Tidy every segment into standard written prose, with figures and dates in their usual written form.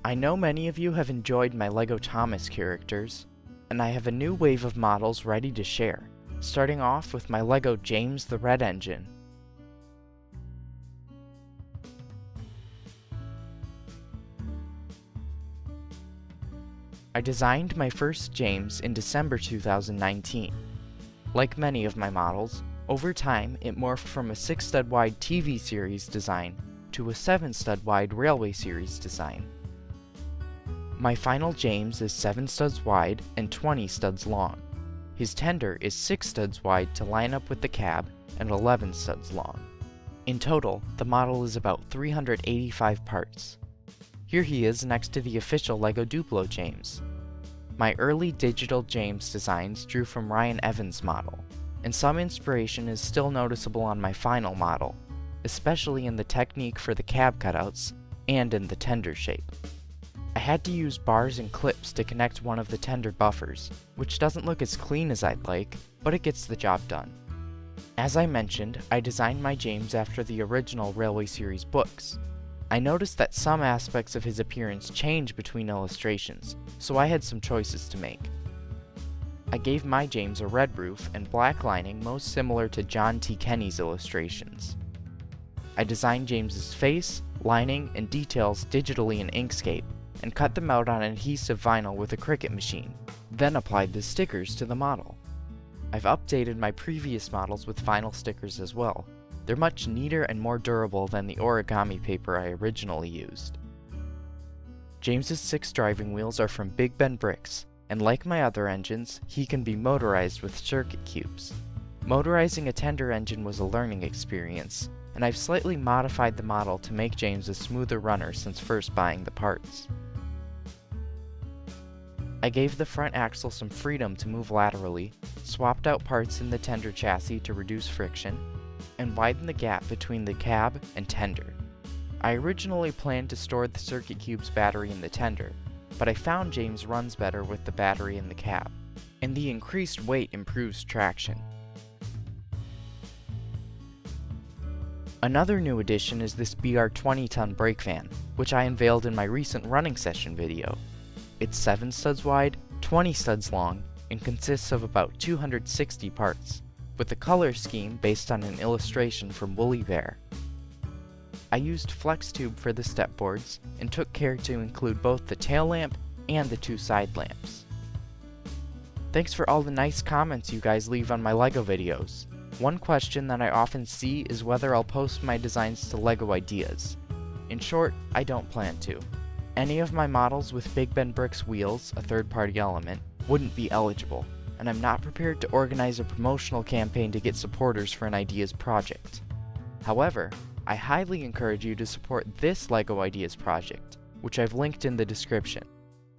I know many of you have enjoyed my LEGO Thomas characters, and I have a new wave of models ready to share, starting off with my LEGO James the Red Engine. I designed my first James in December 2019. Like many of my models, over time it morphed from a 6-stud wide TV series design to a 7-stud wide railway series design. My final James is 7 studs wide and 20 studs long. His tender is 6 studs wide to line up with the cab and 11 studs long. In total, the model is about 385 parts. Here he is next to the official LEGO Duplo James. My early digital James designs drew from Ryan Evans' model, and some inspiration is still noticeable on my final model, especially in the technique for the cab cutouts and in the tender shape. I had to use bars and clips to connect one of the tender buffers, which doesn't look as clean as I'd like, but it gets the job done. As I mentioned, I designed my James after the original Railway Series books. I noticed that some aspects of his appearance change between illustrations, so I had some choices to make. I gave my James a red roof and black lining most similar to John T. Kenny's illustrations. I designed James's face, lining, and details digitally in Inkscape, and cut them out on adhesive vinyl with a Cricut machine, then applied the stickers to the model. I've updated my previous models with vinyl stickers as well. They're much neater and more durable than the origami paper I originally used. James's 6 driving wheels are from Big Ben bricks, and like my other engines, he can be motorized with circuit cubes. Motorizing a tender engine was a learning experience, and I've slightly modified the model to make James a smoother runner since first buying the parts. I gave the front axle some freedom to move laterally, swapped out parts in the tender chassis to reduce friction, and widened the gap between the cab and tender. I originally planned to store the circuit cube's battery in the tender, but I found James runs better with the battery in the cab, and the increased weight improves traction. Another new addition is this BR 20-ton brake van, which I unveiled in my recent running session video. It's 7 studs wide, 20 studs long, and consists of about 260 parts, with a color scheme based on an illustration from Woolly Bear. I used flex tube for the step boards and took care to include both the tail lamp and the 2 side lamps. Thanks for all the nice comments you guys leave on my LEGO videos. One question that I often see is whether I'll post my designs to LEGO Ideas. In short, I don't plan to. Any of my models with Big Ben Bricks wheels, a third-party element, wouldn't be eligible, and I'm not prepared to organize a promotional campaign to get supporters for an Ideas project. However, I highly encourage you to support this LEGO Ideas project, which I've linked in the description.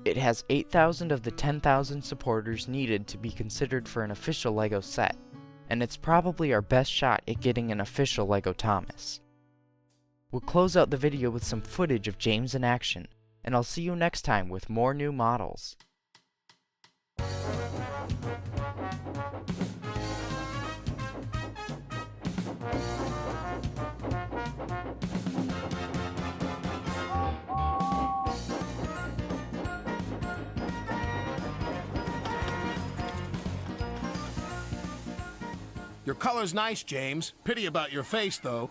It has 8,000 of the 10,000 supporters needed to be considered for an official LEGO set, and it's probably our best shot at getting an official LEGO Thomas. We'll close out the video with some footage of James in action, and I'll see you next time with more new models. Your color's nice, James. Pity about your face, though.